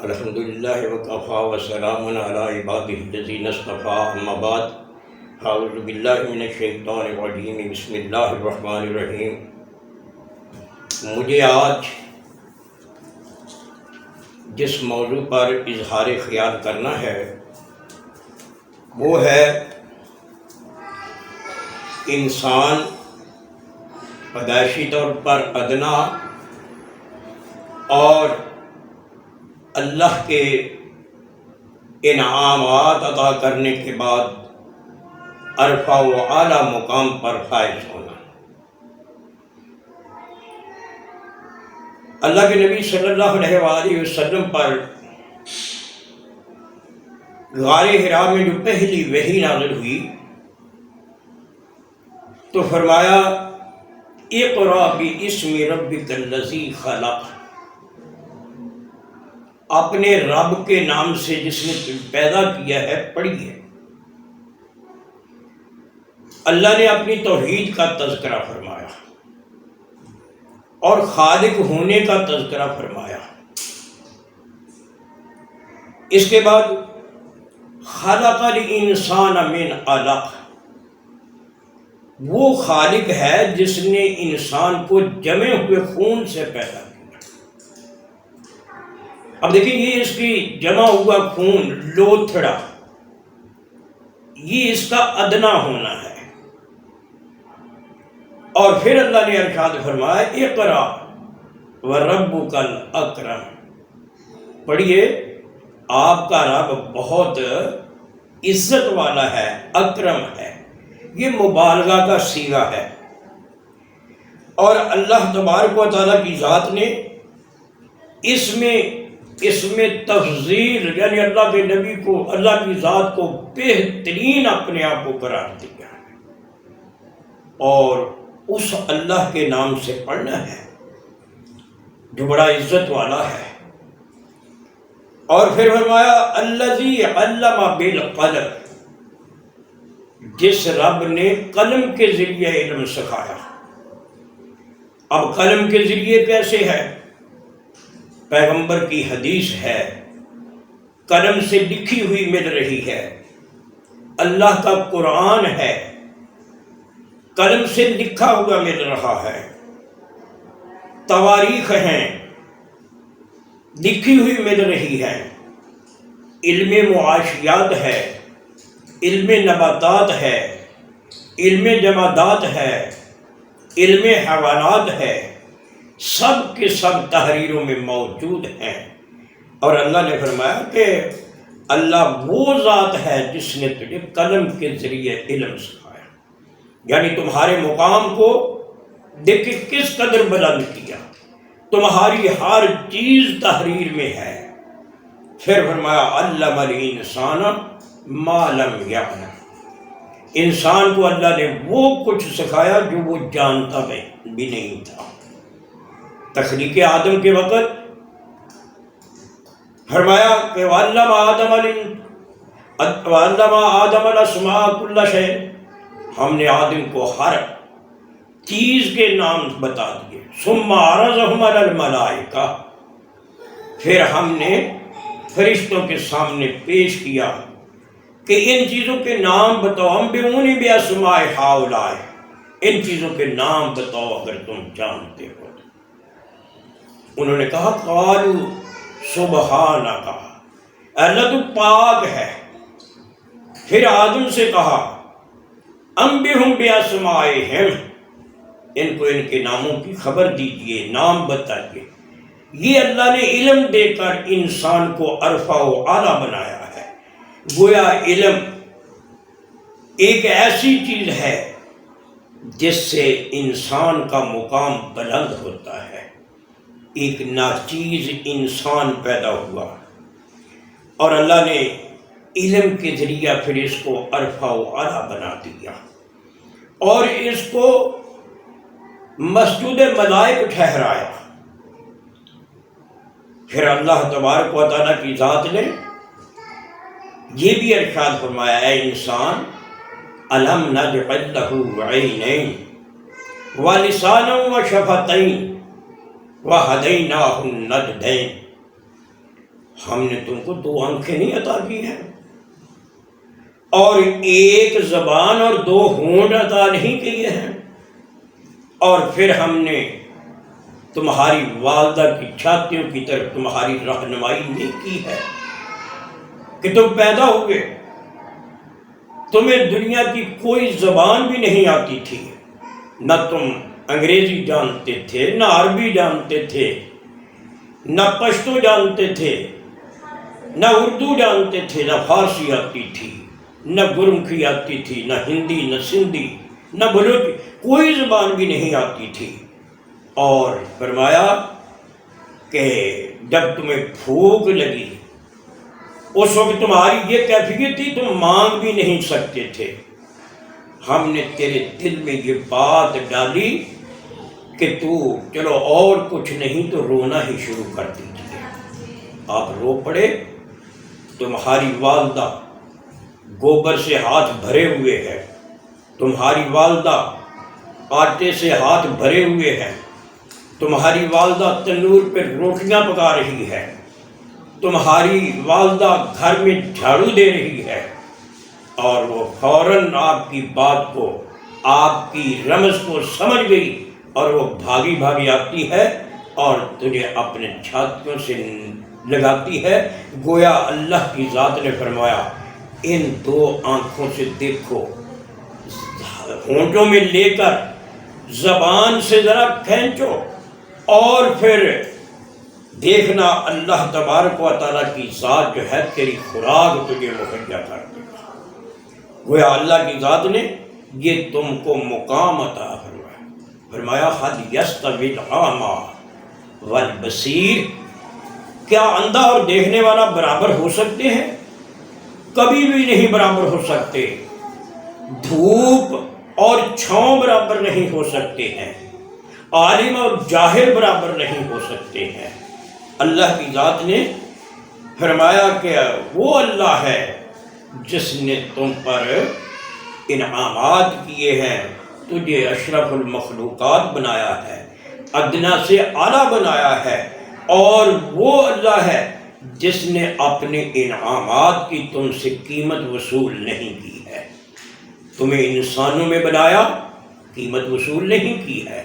الحمدللہ وکفیٰ وسلام علی عبادہ الذین اصطفیٰ اما بعد اعوذ باللہ من الشیطان الرجیم بسم اللہ الرحمن الرحیم۔ مجھے آج جس موضوع پر اظہار خیال کرنا ہے وہ ہے انسان پیدائشی طور پر ادنا اور اللہ کے انعامات عطا کرنے کے بعد عرفہ و اعلیٰ مقام پر فائز ہونا۔ اللہ کے نبی صلی اللہ علیہ وآلہ وسلم پر غار حرا میں جو پہلی وحی نازل ہوئی تو فرمایا اقرأ باسم ربک الذی خلق، اپنے رب کے نام سے جس نے پیدا کیا ہے پڑھیے۔ اللہ نے اپنی توحید کا تذکرہ فرمایا اور خالق ہونے کا تذکرہ فرمایا۔ اس کے بعد خلق الانسان من علق، وہ خالق ہے جس نے انسان کو جمے ہوئے خون سے پیدا کیا۔ اب دیکھیں یہ اس کی جمع ہوا خون لوتھڑا، یہ اس کا ادنا ہونا ہے۔ اور پھر اللہ نے ارشاد فرمایا اقرأ وربک الاکرم، پڑھیے آپ کا رب بہت عزت والا ہے، اکرم ہے، یہ مبالغہ کا صیغہ ہے۔ اور اللہ تبارک و تعالیٰ کی ذات نے اس میں تفضیل یعنی اللہ کے نبی کو، اللہ کی ذات کو بہترین اپنے آپ کو قرار دیا ہے اور اس اللہ کے نام سے پڑھنا ہے جو بڑا عزت والا ہے۔ اور پھر فرمایا الذی علم بالقلم، جس رب نے قلم کے ذریعے علم سکھایا۔ اب قلم کے ذریعے کیسے ہے؟ پیغمبر کی حدیث ہے، قلم سے لکھی ہوئی مل رہی ہے، اللہ کا قرآن ہے، قلم سے لکھا ہوا مل رہا ہے، تواریخ ہیں لکھی ہوئی مل رہی ہے، علم معاشیات ہے، علم نباتات ہے، علم جمادات ہے، علم حیوانات ہے، سب کے سب تحریروں میں موجود ہیں۔ اور اللہ نے فرمایا کہ اللہ وہ ذات ہے جس نے تجھے قلم کے ذریعے علم سکھایا، یعنی تمہارے مقام کو دیکھ کے کس قدر بلند کیا، تمہاری ہر چیز تحریر میں ہے۔ پھر فرمایا علم الانسان ما لم یعلم، انسان کو اللہ نے وہ کچھ سکھایا جو وہ جانتا بھی نہیں تھا۔ تخلیق آدم کے وقت فرمایا کہ وَعَلَّمَ آدَمَ الْأَسْمَاءَ كُلَّ شَيْءٍ، ہم نے آدم کو ہر چیز کے نام بتا دیے۔ ثُمَّ عَرَضَهُمْ عَلَى الْمَلَائِكَةِ، پھر ہم نے فرشتوں کے سامنے پیش کیا کہ ان چیزوں کے نام بتاؤ، أَنبِئُونِي بِأَسْمَاءِ هَؤُلَاءِ، ان چیزوں کے نام بتاؤ اگر تم جانتے ہو۔ انہوں نے کہا قالوا سبحانک، اللہ تو پاک ہے۔ پھر آدم سے کہا انبئہم باسمائہم، ان کو ان کے ناموں کی خبر دیجئے، نام بتائیے۔ یہ اللہ نے علم دے کر انسان کو عرفہ و اعلیٰ بنایا ہے۔ گویا علم ایک ایسی چیز ہے جس سے انسان کا مقام بلند ہوتا ہے۔ ایک ناچیز انسان پیدا ہوا اور اللہ نے علم کے ذریعہ پھر اس کو عرفہ و اعلیٰ بنا دیا اور اس کو مسجود ملائک ٹھہرایا۔ پھر اللہ تبارک و تعالیٰ کی ذات نے یہ بھی ارشاد فرمایا اے انسان الم نجعل لہ عینین ولسانا وشفتین وہدیناہ النجدین، ہم نے تم کو 2 آنکھیں نہیں عطا کی ہیں، اور 1 زبان اور 2 ہونٹ عطا نہیں کیے ہیں، اور پھر ہم نے تمہاری والدہ کی چھاتیوں کی طرف تمہاری رہنمائی نہیں کی ہے کہ تم پیدا ہوئے، تمہیں دنیا کی کوئی زبان بھی نہیں آتی تھی، نہ تم انگریزی جانتے تھے، نہ عربی جانتے تھے، نہ پشتو جانتے تھے، نہ اردو جانتے تھے، نہ فارسی آتی تھی، نہ گرمکھی آتی تھی، نہ ہندی، نہ سندھی، نہ بلوچی، کوئی زبان بھی نہیں آتی تھی۔ اور فرمایا کہ جب تمہیں بھوک لگی اس وقت تمہاری یہ کیفیت تھی، تم مانگ بھی نہیں سکتے تھے، ہم نے تیرے دل میں یہ بات ڈالی کہ تو چلو اور کچھ نہیں تو رونا ہی شروع کر دیجیے۔ آپ رو پڑے۔ تمہاری والدہ گوبر سے ہاتھ بھرے ہوئے ہے، تمہاری والدہ آٹے سے ہاتھ بھرے ہوئے ہیں، تمہاری والدہ تنور پہ روٹیاں پکا رہی ہے، تمہاری والدہ گھر میں جھاڑو دے رہی ہے، اور وہ فوراً آپ کی بات کو، آپ کی رمز کو سمجھ گئی، اور وہ بھاگی بھاگی آتی ہے اور تجھے اپنے چھاتیوں سے لگاتی ہے۔ گویا اللہ کی ذات نے فرمایا ان 2 آنکھوں سے دیکھو، ہونٹوں میں لے کر زبان سے ذرا کھینچو، اور پھر دیکھنا اللہ تبارک و تعالیٰ کی ذات جو ہے تیری خوراک تجھے مہیا کر دے گا۔ گویا اللہ کی ذات نے یہ تم کو مقام عطا فرمایا حد یستوی الاعمی والبصیر، کیا اندھا اور دیکھنے والا برابر ہو سکتے ہیں؟ کبھی بھی نہیں برابر ہو سکتے۔ دھوپ اور چھاؤں برابر نہیں ہو سکتے ہیں، عالم اور جاہل برابر نہیں ہو سکتے ہیں۔ اللہ کی ذات نے فرمایا کہ وہ اللہ ہے جس نے تم پر انعامات کیے ہیں، تجھے اشرف المخلوقات بنایا ہے، ادنا سے اعلیٰ بنایا ہے، اور وہ اللہ ہے جس نے اپنے انعامات کی تم سے قیمت وصول نہیں کی ہے۔ تمہیں انسانوں میں بنایا، قیمت وصول نہیں کی ہے۔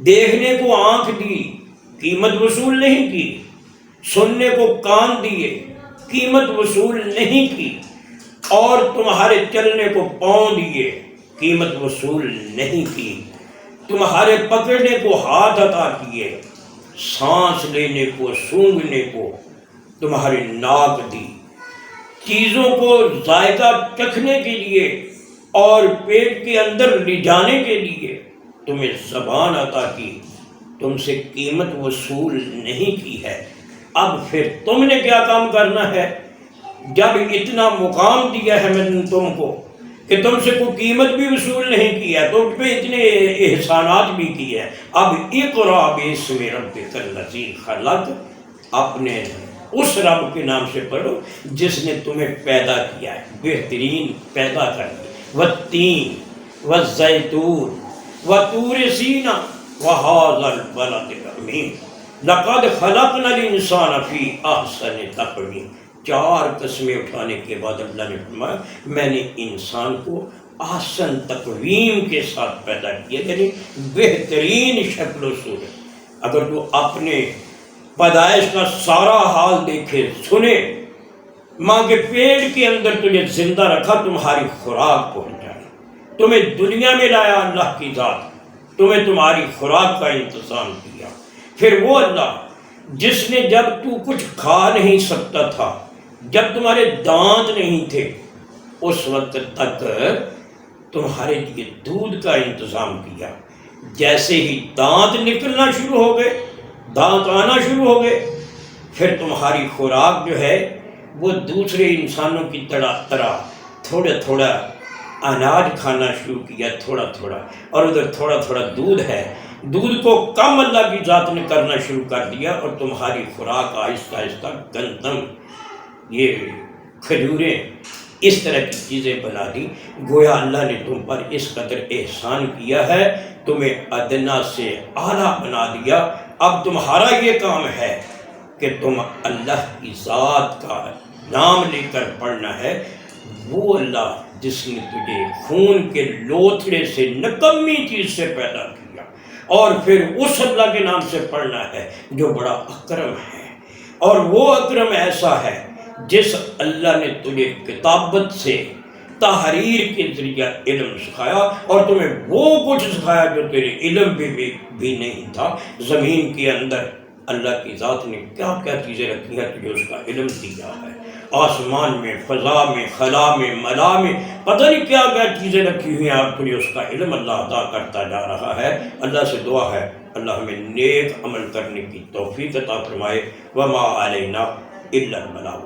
دیکھنے کو آنکھ دی، قیمت وصول نہیں کی۔ سننے کو کان دیے، قیمت وصول نہیں کی۔ اور تمہارے چلنے کو پاؤں دیے، قیمت وصول نہیں کی۔ تمہارے پکڑنے کو ہاتھ عطا کیے، سانس لینے کو، سونگھنے کو تمہاری ناک دی، چیزوں کو ذائقہ چکھنے کے لیے اور پیٹ کے اندر لے جانے کے لیے تمہیں زبان عطا کی، تم سے قیمت وصول نہیں کی ہے۔ اب پھر تم نے کیا کام کرنا ہے؟ جب اتنا مقام دیا ہے میں نے تم کو کہ تم سے کوئی قیمت بھی وصول نہیں کیا، تم پہ اتنے احسانات بھی کیے، اب اقرأ باسم ربک الذی خلق، اپنے اس رب کے نام سے پڑھو جس نے تمہیں پیدا کیا ہے، بہترین پیدا کر دیا۔ والتین والزیتون وطور سینا وہذا البلد الامین لقد خلقنا الانسان فی احسن تقویم۔ 4 قسمیں اٹھانے کے بعد اللہ نے فرمایا میں نے انسان کو احسن تقویم کے ساتھ پیدا کیا، یعنی بہترین شکل و صورت۔ اگر تو اپنے پیدائش کا سارا حال دیکھے، سنے، ماں کے پیٹ کے اندر تجھے زندہ رکھا، تمہاری خوراک پہنچائی، تمہیں دنیا میں لایا اللہ کی ذات، تمہیں تمہاری خوراک کا انتظام کیا۔ پھر وہ اللہ جس نے جب تو کچھ کھا نہیں سکتا تھا، جب تمہارے دانت نہیں تھے، اس وقت تک تمہارے لیے دودھ کا انتظام کیا۔ جیسے ہی دانت نکلنا شروع ہو گئے، دانت آنا شروع ہو گئے، پھر تمہاری خوراک جو ہے وہ دوسرے انسانوں کی طرح تھوڑا تھوڑا اناج کھانا شروع کیا، تھوڑا تھوڑا، اور ادھر تھوڑا تھوڑا دودھ ہے، دودھ کو کم اللہ کی ذات نے کرنا شروع کر دیا، اور تمہاری خوراک آہستہ آہستہ گندم، یہ کھجوریں، اس طرح کی چیزیں بنا دی۔ گویا اللہ نے تم پر اس قدر احسان کیا ہے، تمہیں ادنا سے اعلیٰ بنا دیا۔ اب تمہارا یہ کام ہے کہ تم اللہ کی ذات کا نام لے کر پڑھنا ہے، وہ اللہ جس نے تجھے خون کے لوتھڑے سے نکمی چیز سے پیدا کیا، اور پھر اس اللہ کے نام سے پڑھنا ہے جو بڑا اکرم ہے، اور وہ اکرم ایسا ہے جس اللہ نے تجھے کتابت سے تحریر کے ذریعہ علم سکھایا، اور تمہیں وہ کچھ سکھایا جو تیرے علم بھی نہیں تھا۔ زمین کے اندر اللہ کی ذات نے کیا کیا چیزیں رکھی ہیں تجھے اس کا علم دیا ہے، آسمان میں، فضا میں، خلا میں، ملا میں، پتہ نہیں کیا کیا چیزیں رکھی ہوئی ہیں، اور تجھے اس کا علم اللہ عطا کرتا جا رہا ہے۔ اللہ سے دعا ہے اللہ ہمیں نیک عمل کرنے کی توفیق عطا فرمائے۔ وما علینا الا البلاغ۔